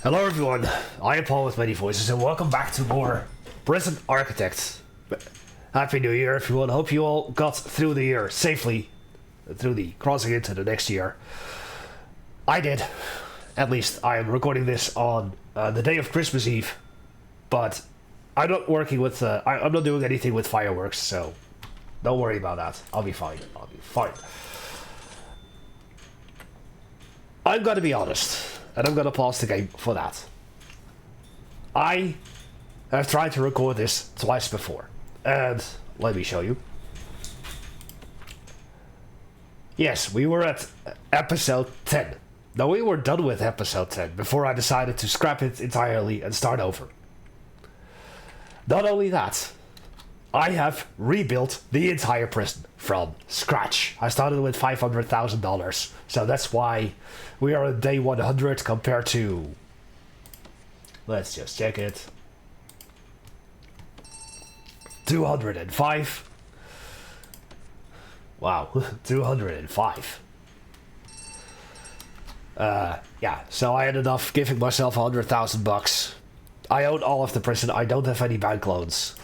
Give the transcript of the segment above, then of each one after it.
Hello everyone, I am Paul with many voices and welcome back to more Prison Architects. Happy New Year everyone, hope you all got through the year safely, through the crossing into the next year. I did, at least I am recording this on the day of Christmas Eve, but I'm not working with, I'm not doing anything with fireworks, so don't worry about that, I'll be fine. I'm gonna be honest. And I'm gonna pause the game for that. I have tried to record this twice before. And let me show you. Yes, we were at episode 10. Now we were done with episode 10 before I decided to scrap it entirely and start over. Not only that, I have rebuilt the entire prison from scratch. I started with $500,000, so that's why we are on day 100 compared to... Let's just check it. 205. Wow, 205. Yeah, so I ended up giving myself $100,000. I own all of the prison, I don't have any bank loans.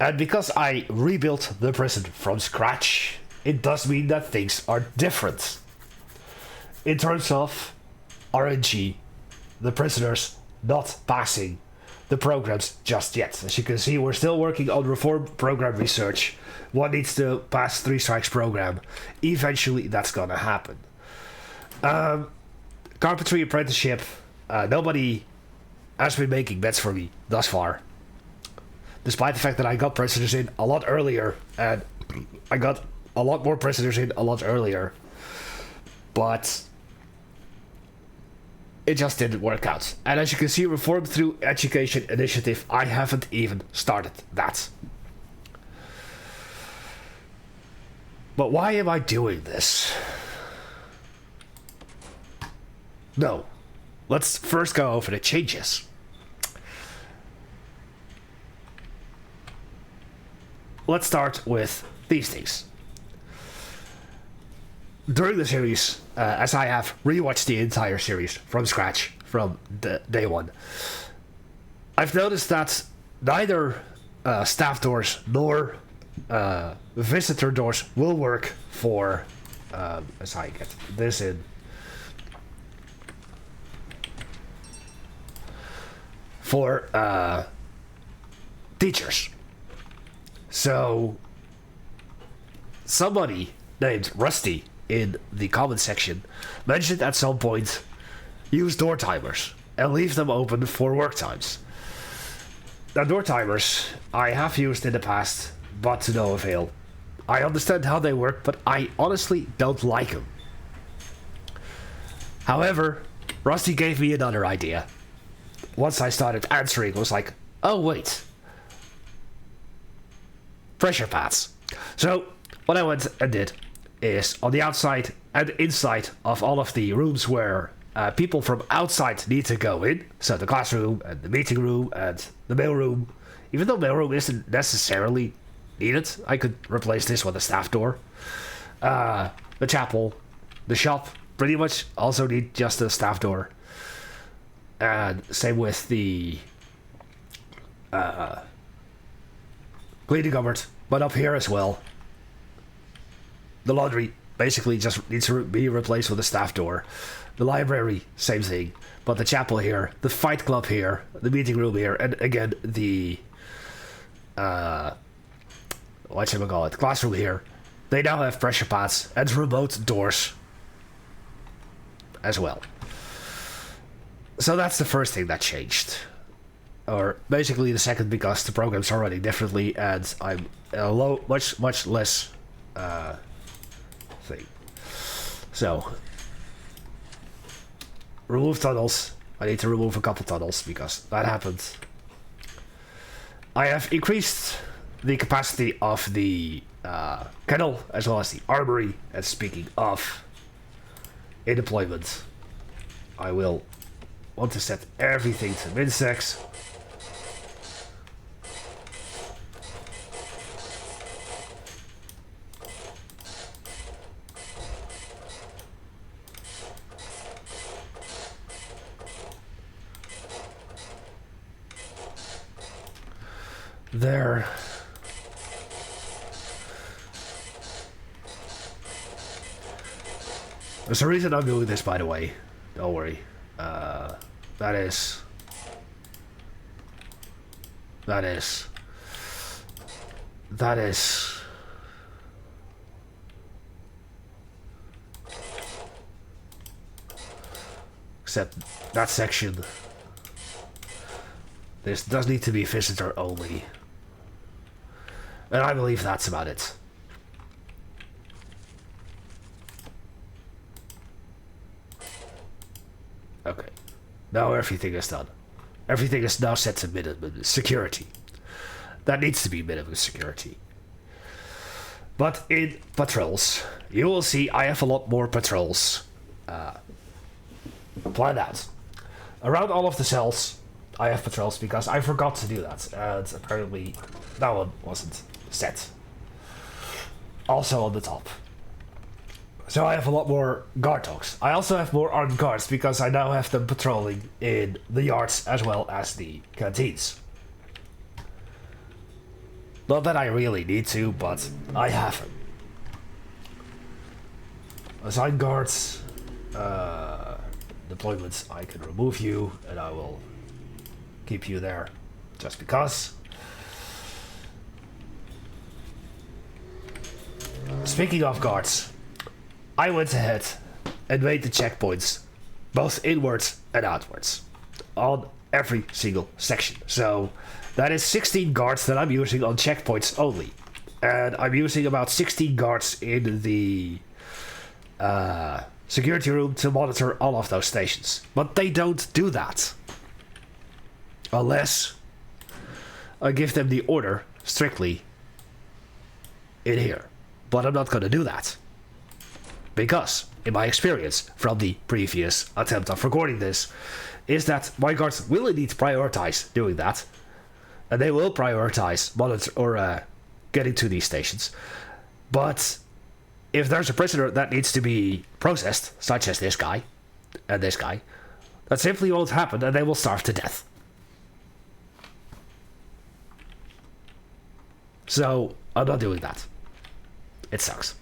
And because I rebuilt the prison from scratch, it does mean that things are different. In terms of RNG, the prisoners not passing the programs just yet. As you can see, we're still working on reform program research. One needs to pass 3 strikes program. Eventually, that's gonna happen. Carpentry apprenticeship, nobody has been making bets for me thus far. Despite the fact that I got prisoners in a lot earlier, and I got a lot more prisoners in a lot earlier, but it just didn't work out. And as you can see, Reform Through Education Initiative, I haven't even started that. But why am I doing this? No. Let's first go over the changes. Let's start with these things. During the series, as I have rewatched the entire series from scratch, from day one, I've noticed that neither staff doors nor visitor doors will work for, as I get this in, for teachers. So, somebody named Rusty in the comment section mentioned at some point, use door timers and leave them open for work times. Now, door timers I have used in the past, but to no avail. I understand how they work, but I honestly don't like them. However, Rusty gave me another idea. Once I started answering, it was like, oh wait, pressure pads. So what I went and did is on the outside and inside of all of the rooms where people from outside need to go in, so the classroom and the meeting room and the mailroom, even though mailroom isn't necessarily needed, I could replace this with a staff door. The chapel, the shop pretty much also need just a staff door, and same with the cleaning cupboard, but up here as well. The laundry basically just needs to be replaced with a staff door. The library, same thing. But the chapel here, the fight club here, the meeting room here, and again the classroom here. They now have pressure pads and remote doors as well. So that's the first thing that changed. Or basically the second, because the programs are running differently and I'm a much less thing. So remove tunnels. I need to remove a couple tunnels because that happened. I have increased the capacity of the kennel as well as the armory. And speaking of in deployment, I will want to set everything to min-sex. There. There's a reason I'm doing this, by the way. Don't worry. That is... Except that section. This does need to be visitor only. And I believe that's about it. Okay. Now everything is done. Everything is now set to minimum security. That needs to be minimum security. But in patrols, you will see I have a lot more patrols planned out. Around all of the cells, I have patrols because I forgot to do that. And apparently that one wasn't set. Also on the top. So I have a lot more guard dogs. I also have more armed guards because I now have them patrolling in the yards as well as the canteens. Not that I really need to, but I have them. Assign guards. Deployments, I can remove you and I will keep you there just because. Speaking of guards, I went ahead and made the checkpoints both inwards and outwards on every single section. So that is 16 guards that I'm using on checkpoints only. And I'm using about 16 guards in the security room to monitor all of those stations. But they don't do that. Unless I give them the order strictly in here. But I'm not going to do that. Because, in my experience from the previous attempt of recording this, is that my guards will indeed prioritize doing that. And they will prioritize monitor or getting to these stations. But if there's a prisoner that needs to be processed, such as this guy and this guy, that simply won't happen and they will starve to death. So, I'm not doing that. It sucks.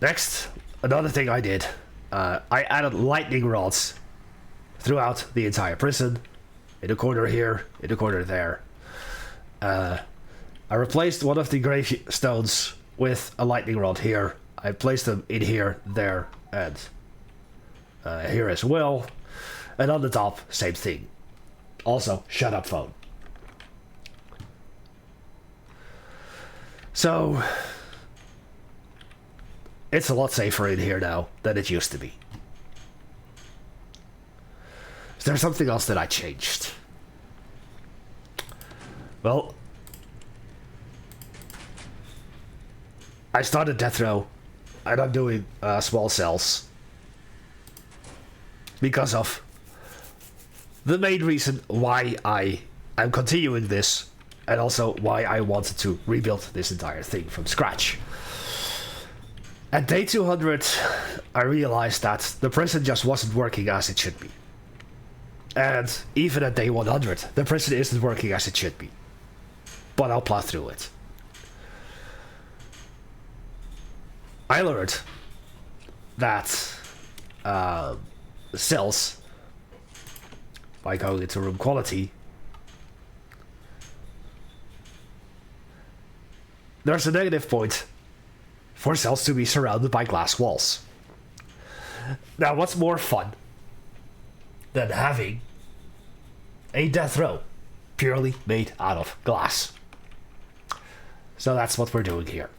Next, another thing I did. I added lightning rods throughout the entire prison. In the corner here, in the corner there. I replaced one of the gravestones with a lightning rod here. I placed them in here, there, and here as well. And on the top, same thing. Also, shut up phone. So, it's a lot safer in here now than it used to be. Is there something else that I changed? Well, I started death row, and I'm doing small cells because of the main reason why I am continuing this, and also why I wanted to rebuild this entire thing from scratch. At day 200, I realized that the prison just wasn't working as it should be. And even at day 100, the prison isn't working as it should be. But I'll plow through it. I learned that cells, by going into room quality, there's a negative point for cells to be surrounded by glass walls. Now, what's more fun than having a death row purely made out of glass? So that's what we're doing here.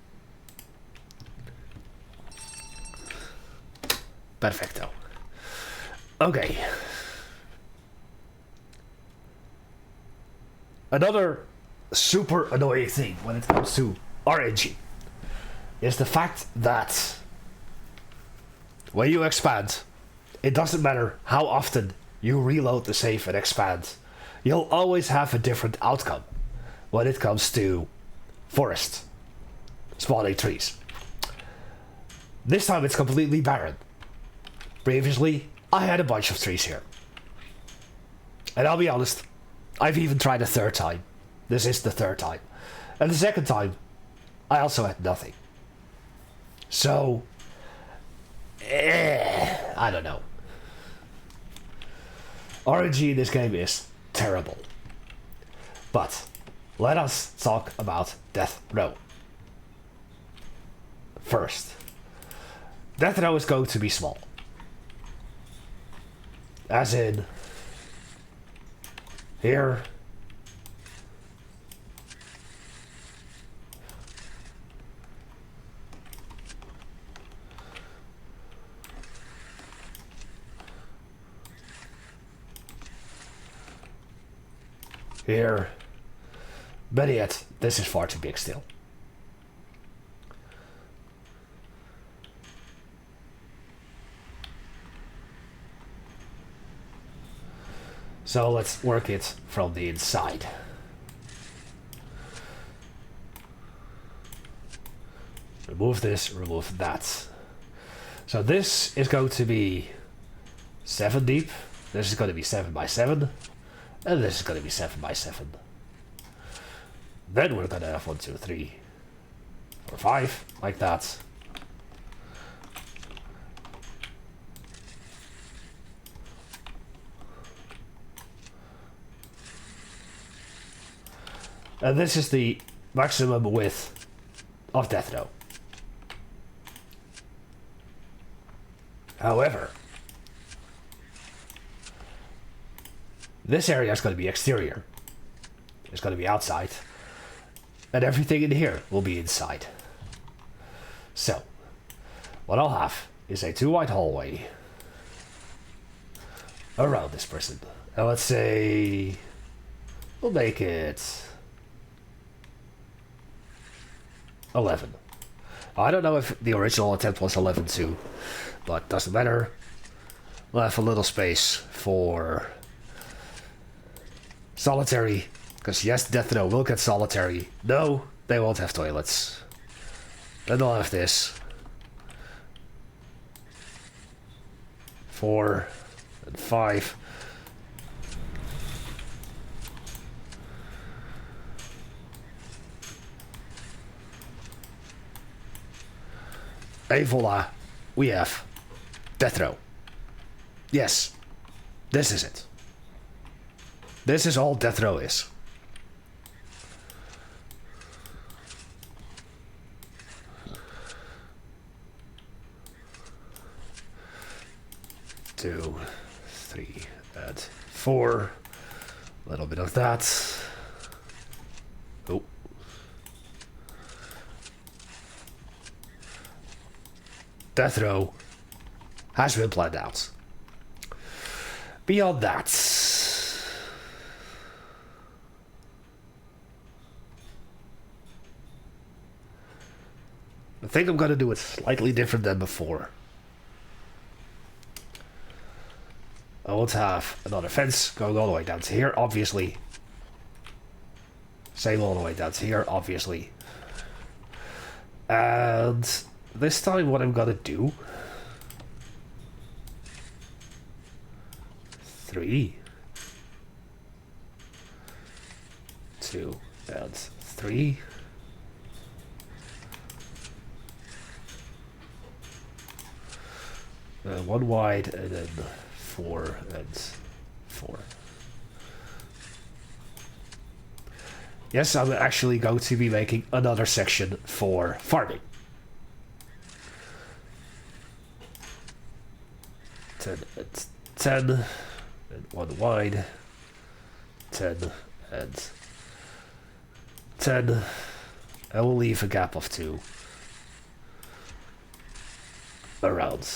Perfecto. Okay. Another super annoying thing when it comes to RNG is the fact that when you expand, it doesn't matter how often you reload the save and expand, you'll always have a different outcome when it comes to forest spawning trees. This time it's completely barren. Previously, I had a bunch of trees here. And I'll be honest, I've even tried a third time. This is the third time. And the second time, I also had nothing. So, I don't know. RNG in this game is terrible. But, let us talk about Death Row. First, Death Row is going to be small. As in, here, here, but yet, this is far too big still. So let's work it from the inside. Remove this, remove that. So this is going to be 7 deep. This is going to be 7 by 7. And this is going to be 7 by 7. Then we're going to have 1, 2, 3, 4, 5, like that. And this is the maximum width of Death Row. However, this area is going to be exterior. It's going to be outside. And everything in here will be inside. So, what I'll have is a 2-wide hallway around this prison. And let's say we'll make it 11. I don't know if the original attempt was 11 too, but doesn't matter. We'll have a little space for solitary, because yes, Death Row will get solitary. No, they won't have toilets. Then they'll have this. 4 and 5. Hey, voila, we have Death Row. Yes, this is it. This is all Death Row is. Two, 3, and 4. A little bit of that. Oh. Death Row has been planned out. Beyond that, I think I'm gonna do it slightly different than before. I won't have another fence going all the way down to here, obviously. Same all the way down to here, obviously. And this time what I'm gonna do... 3, 2, and 3. One wide, and then 4 and 4. Yes, I'm actually going to be making another section for farming. 10 and 10, and 1 wide, 10 and 10. I will leave a gap of 2 around.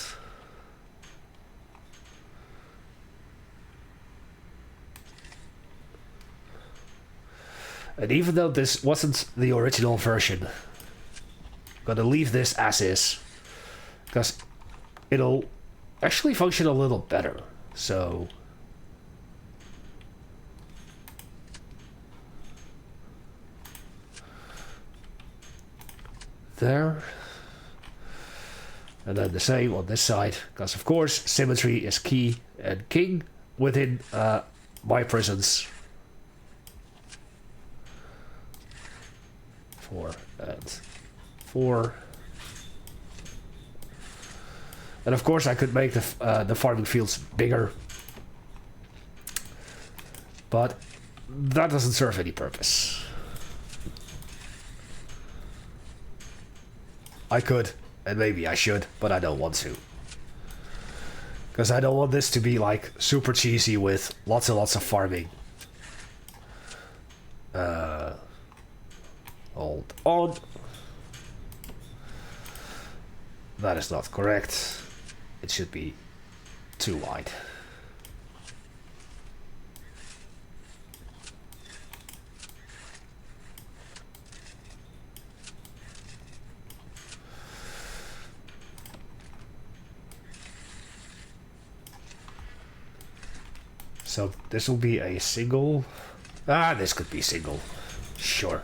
And even though this wasn't the original version, I'm gonna leave this as is, because it'll actually function a little better. So there, and then the same on this side, because of course symmetry is key and king within my prisons. 4 and 4. And of course I could make the farming fields bigger. But that doesn't serve any purpose. I could, and maybe I should, but I don't want to. Because I don't want this to be like super cheesy with lots and lots of farming. Hold on. That is not correct. It should be too wide. So this will be a single. This could be single. Sure.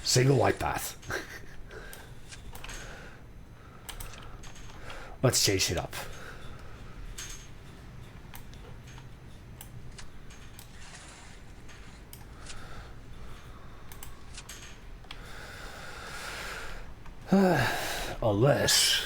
Single white path. Let's change it up. Unless...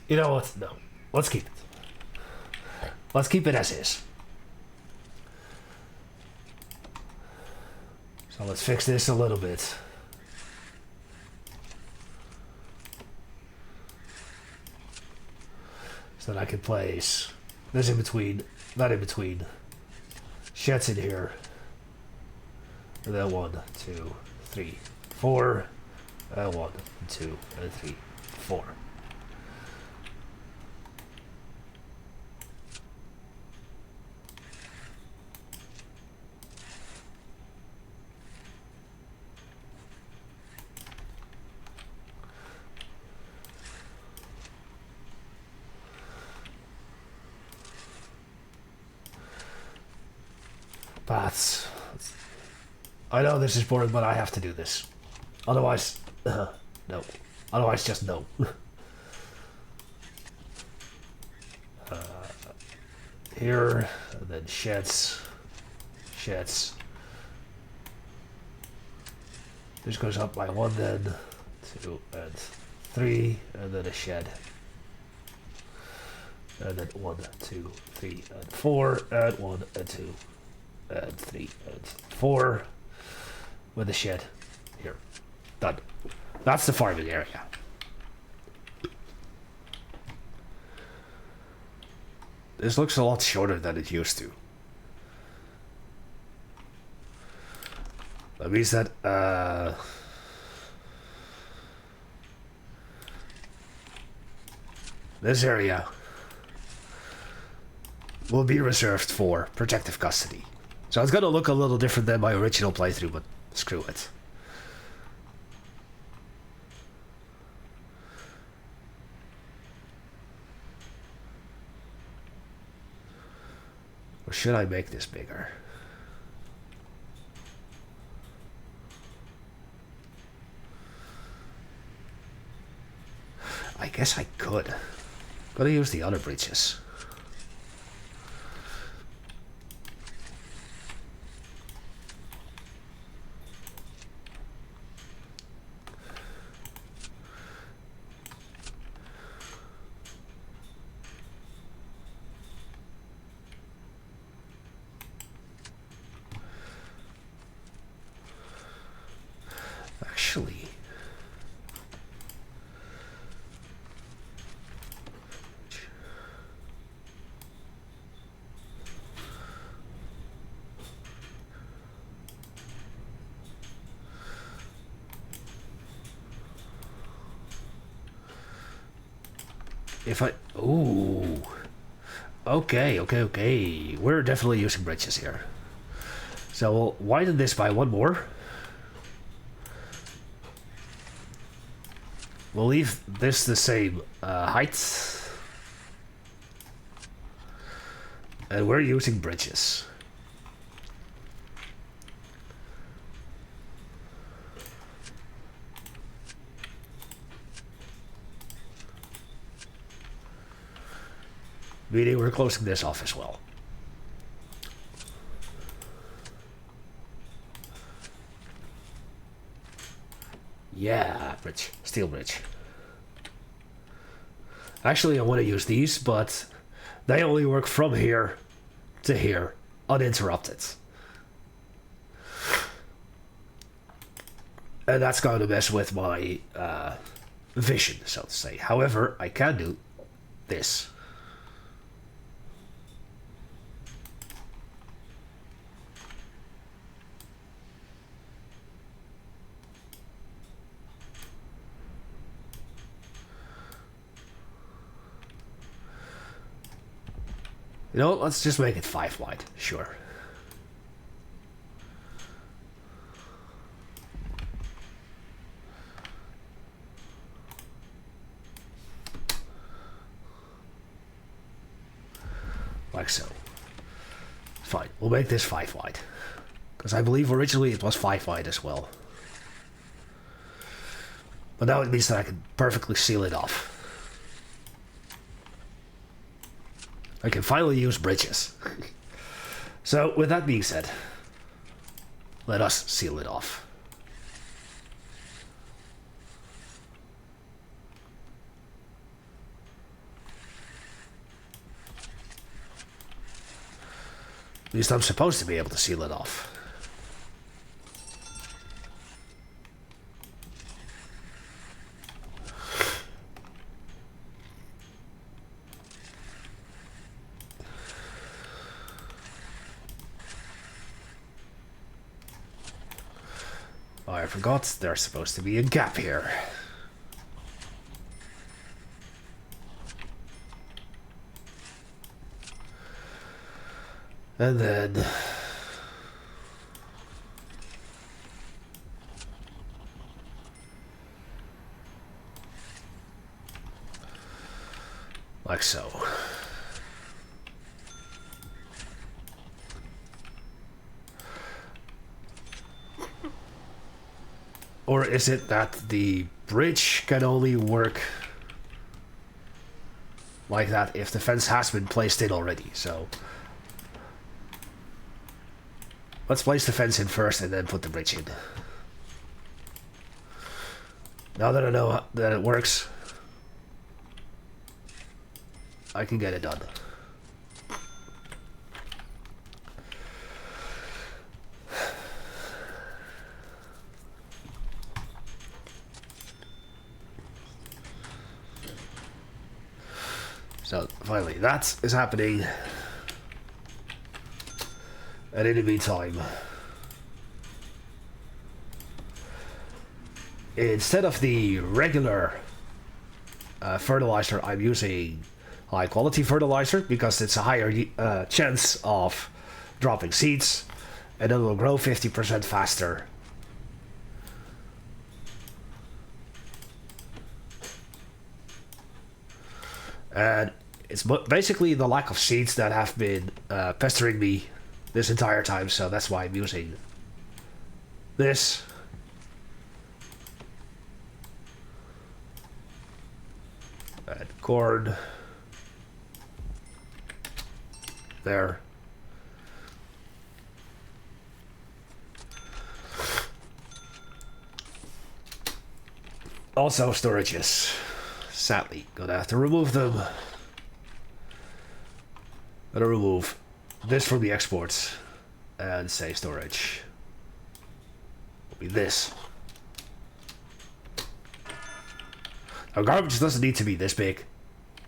You know what? No. Let's keep it. Let's keep it as is. So let's fix this a little bit. So that I can place this in between, that in between. Sheds in here. And then 1, 2, 3, 4. 1, 2, and 3, 4. Paths. I know this is boring, but I have to do this. Otherwise, no. Otherwise, just no. Here, and then sheds. Sheds. This goes up by 1 then, 2 and 3, and then a shed. And then 1, 2, 3, and 4, and 1, and 2. And 3 and 4 with a shed here. Done. That's the farming area. This looks a lot shorter than it used to. That means that this area will be reserved for protective custody. So it's gonna look a little different than my original playthrough, but screw it. Or should I make this bigger? I guess I could. Gotta use the other bridges. Actually, if I... Ooh. Okay. We're definitely using bridges here. So we'll widen this by 1 more. We'll leave this the same height. And we're using bridges. Meaning we're closing this off as well. Yeah, bridge. Steel bridge. Actually, I want to use these, but they only work from here to here, uninterrupted. And that's going to mess with my vision, so to say. However, I can do this. You know, let's just make it 5 wide, sure. Like so. Fine, we'll make this 5 wide. Because I believe originally it was 5 wide as well. But now it means that I can perfectly seal it off. I can finally use bridges. So, with that being said, let us seal it off. At least I'm supposed to be able to seal it off. Oh, I forgot there's supposed to be a gap here. And then... like so. Or is it that the bridge can only work like that if the fence has been placed in already? So let's place the fence in first and then put the bridge in. Now that I know that it works, I can get it done. So finally, that is happening. And in the meantime, instead of the regular fertilizer, I'm using high quality fertilizer because it's a higher chance of dropping seeds and it will grow 50% faster. And it's basically the lack of seeds that have been pestering me this entire time, so that's why I'm using this. And corn. There. Also storages. Sadly, gonna have to remove them. Gonna remove this from the exports and say storage will be this. Now garbage doesn't need to be this big,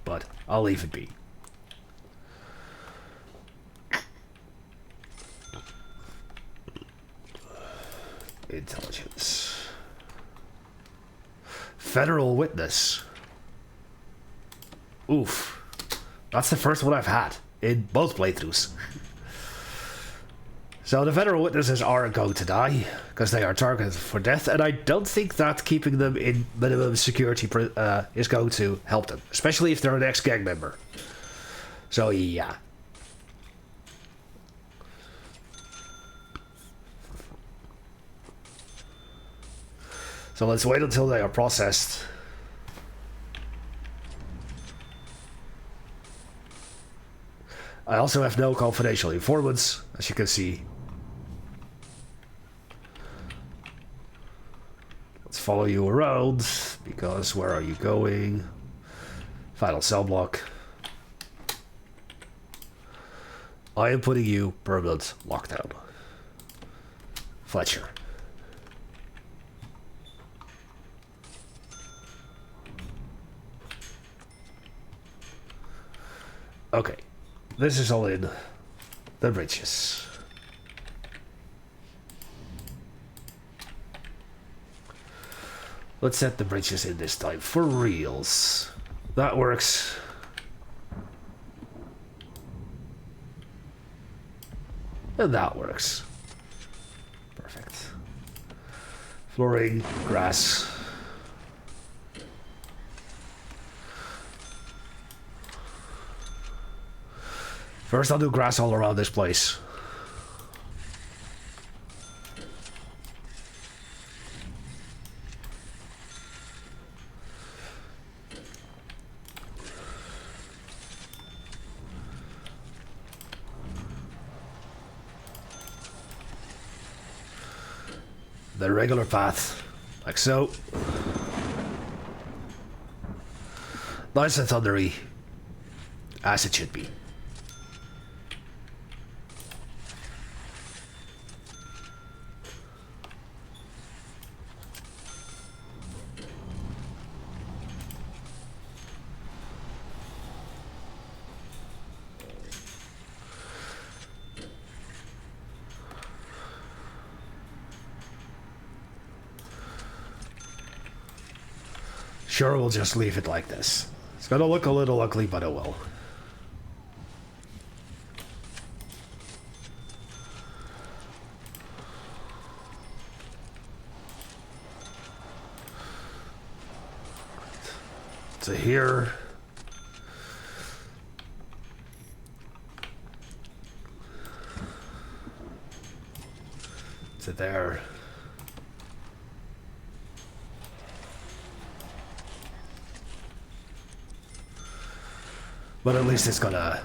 but I'll leave it be. Intelligence. Federal witness. Oof. That's the first one I've had in both playthroughs. So the federal witnesses are going to die because they are targeted for death, and I don't think that keeping them in minimum security is going to help them, especially if they're an ex-gang member. So yeah. So let's wait until they are processed. I also have no confidential informants, as you can see. Let's follow you around, because where are you going? Final cell block. I am putting you permanent lockdown. Fletcher. Okay, this is all in the bridges. Let's set the bridges in this time for reals. That works. And that works. Perfect. Flooring, grass. First I'll do grass all around this place. The regular path, like so. Nice and thundery, as it should be. Sure, we'll just leave it like this. It's gonna look a little ugly, but it will. To here. To there. But at least it's gonna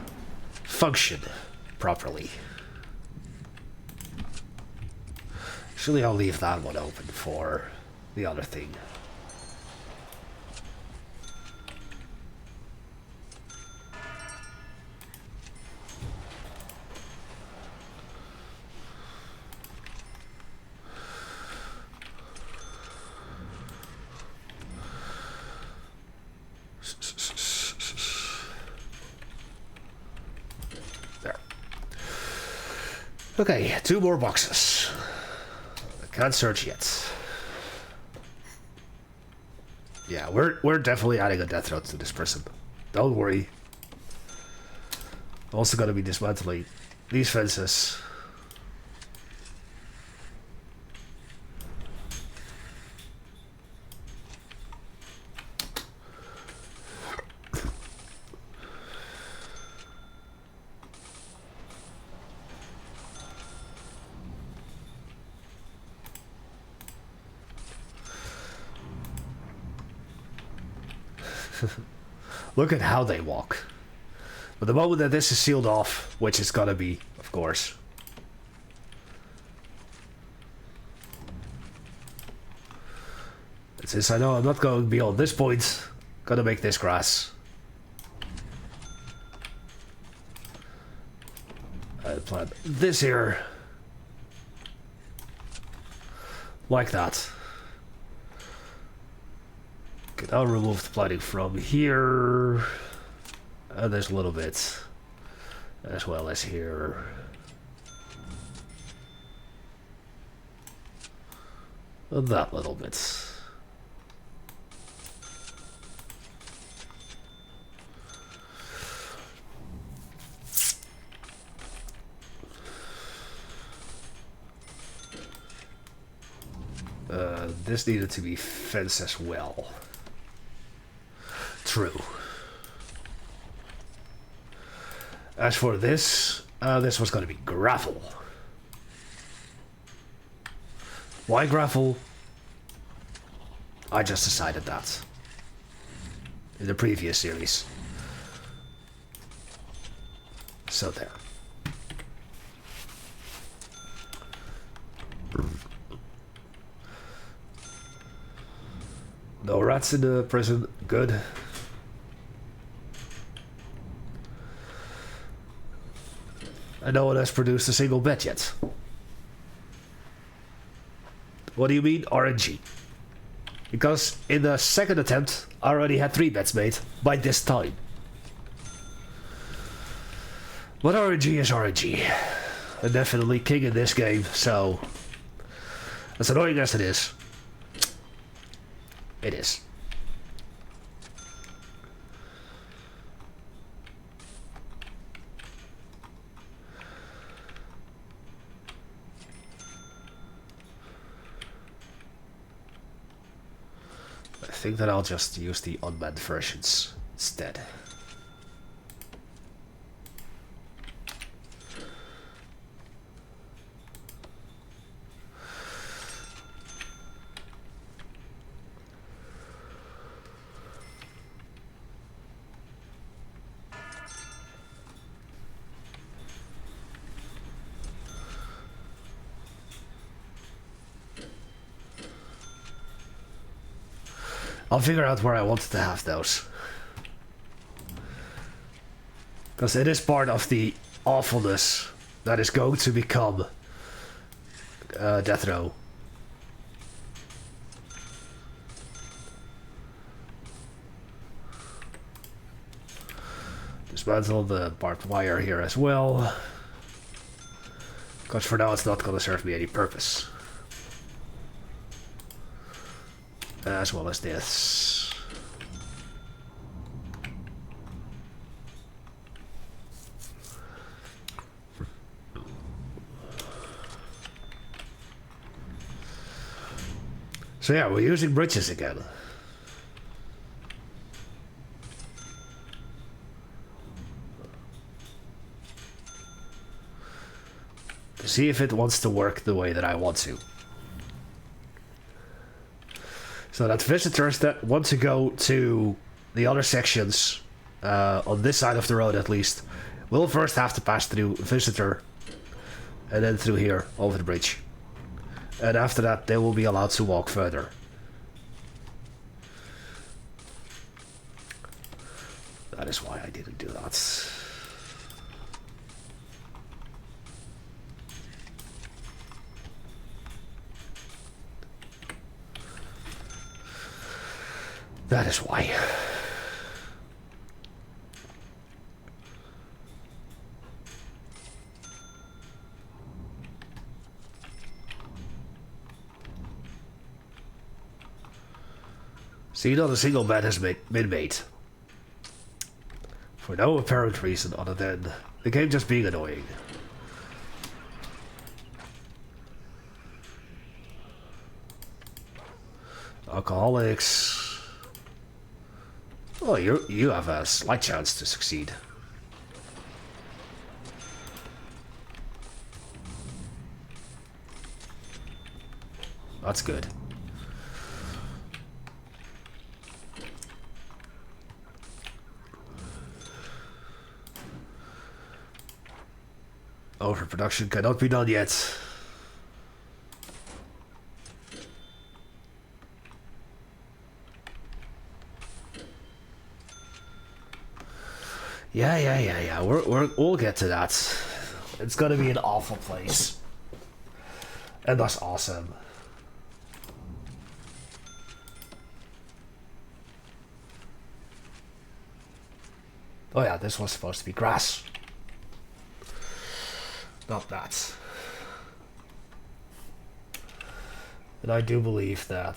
function properly. Actually, I'll leave that one open for the other thing. Okay, 2 more boxes. I can't search yet. Yeah, we're definitely adding a death note to this prison. Don't worry. I'm also gonna be dismantling these fences. Look at how they walk. But the moment that this is sealed off, which it's gonna be, of course. And since I know I'm not going beyond this point, gonna make this grass. And plant this here. Like that. Okay, I'll remove the planting from here. And there's a little bit. As well as here. And that little bit. This needed to be fenced as well. True. As for this, this was going to be gravel. Why gravel? I just decided that. In the previous series. So there. No rats in the prison. Good. And no one has produced a single bed yet. What do you mean, RNG? Because in the second attempt, I already had 3 beds made by this time. But RNG is RNG. I'm definitely king in this game, so... as annoying as it is, it is. I think that I'll just use the unmanned versions instead. I'll figure out where I wanted to have those. Because it is part of the awfulness that is going to become Death Row. Dismantle the barbed wire here as well. Because for now it's not going to serve me any purpose. As well as this. So yeah, we're using bridges again. To see if it wants to work the way that I want to. So that visitors that want to go to the other sections, on this side of the road at least, will first have to pass through Visitor, and then through here, over the bridge. And after that, they will be allowed to walk further. That is why I didn't do that. That is why. See, not a single bed has been made. For no apparent reason other than the game just being annoying. Alcoholics. Well, you have a slight chance to succeed. That's good. Overproduction cannot be done yet. Yeah. We'll get to that. It's gonna be an awful place. And that's awesome. Oh yeah, this was supposed to be grass. Not that. And I do believe that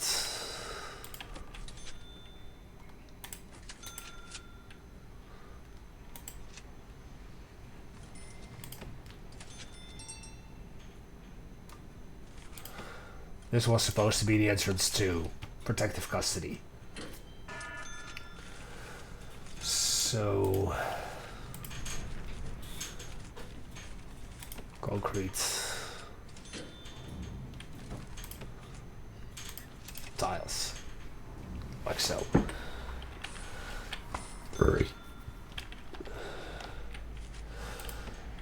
this was supposed to be the entrance to protective custody. So concrete tiles, like so.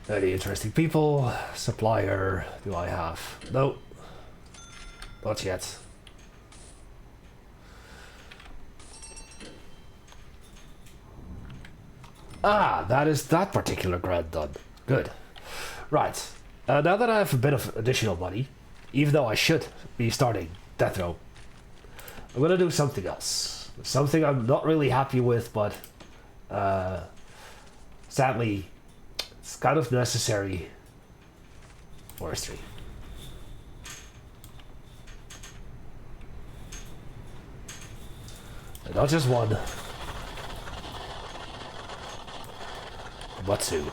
Any interesting people? Supplier, do I have? No. Not yet. Ah, that is that particular grant done. Good. Right. Now that I have a bit of additional money, even though I should be starting Death Row, I'm gonna do something else. Something I'm not really happy with, but sadly, it's kind of necessary. Forestry. And not just one, but two.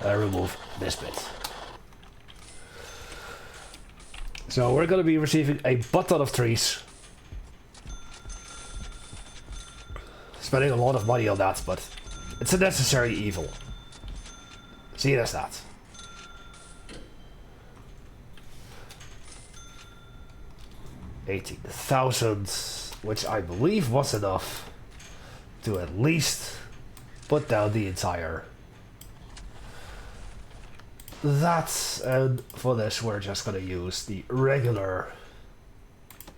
Remove this bit. So we're going to be receiving a butt ton of trees. Spending a lot of money on that, but it's a necessary evil. See, that's that. $18,000, which I believe was enough to at least put down the entire. And for this we're just gonna use the regular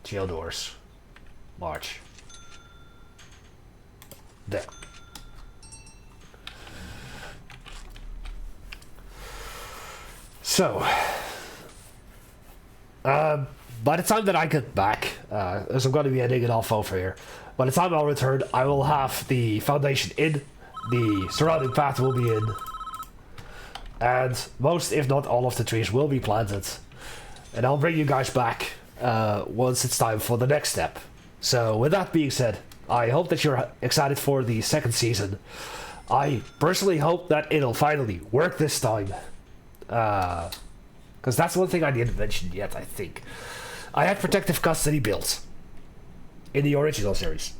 jail doors. March. There. So, by the time that I get back, as I'm going to be ending it off over here, by the time I'll return, I will have the foundation in, the surrounding path will be in, and most, if not all of the trees will be planted, and I'll bring you guys back once it's time for the next step. So with that being said, I hope that you're excited for the second season. I personally hope that it'll finally work this time, because that's one thing I didn't mention yet, I think. I had protective custody built in the original series,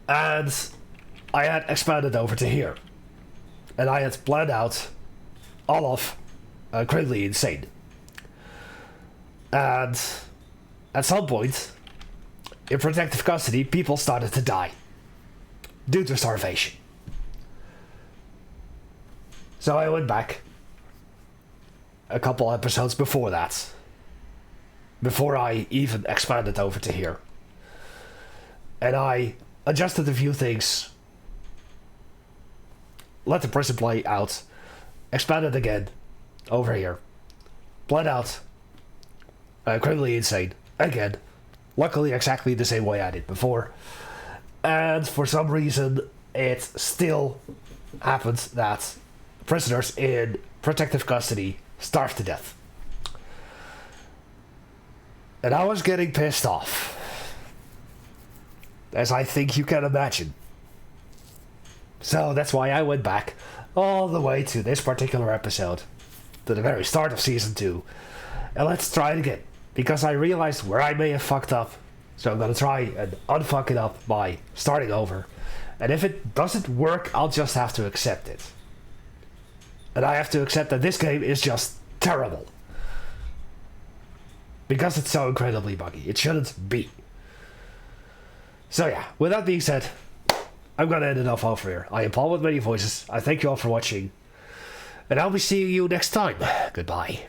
and I had expanded over to here, and I had planned out all of critically insane. And at some point, in protective custody, people started to die due to starvation. So I went back a couple episodes before that, before I even expanded over to here, and I adjusted a few things, let the prison play out, expanded again over here, bled out criminally insane again, luckily exactly the same way I did before, and for some reason it still happens that prisoners in protective custody starve to death. And I was getting pissed off, as I think you can imagine. So that's why I went back all the way to this particular episode, to the very start of season 2. And let's try it again, because I realized where I may have fucked up. So I'm gonna try and unfuck it up by starting over. And if it doesn't work, I'll just have to accept it. And I have to accept that this game is just terrible. Because it's so incredibly buggy. It shouldn't be. So yeah, with that being said, I'm gonna end it off over here. I am Paul with many voices. I thank you all for watching. And I'll be seeing you next time. Goodbye.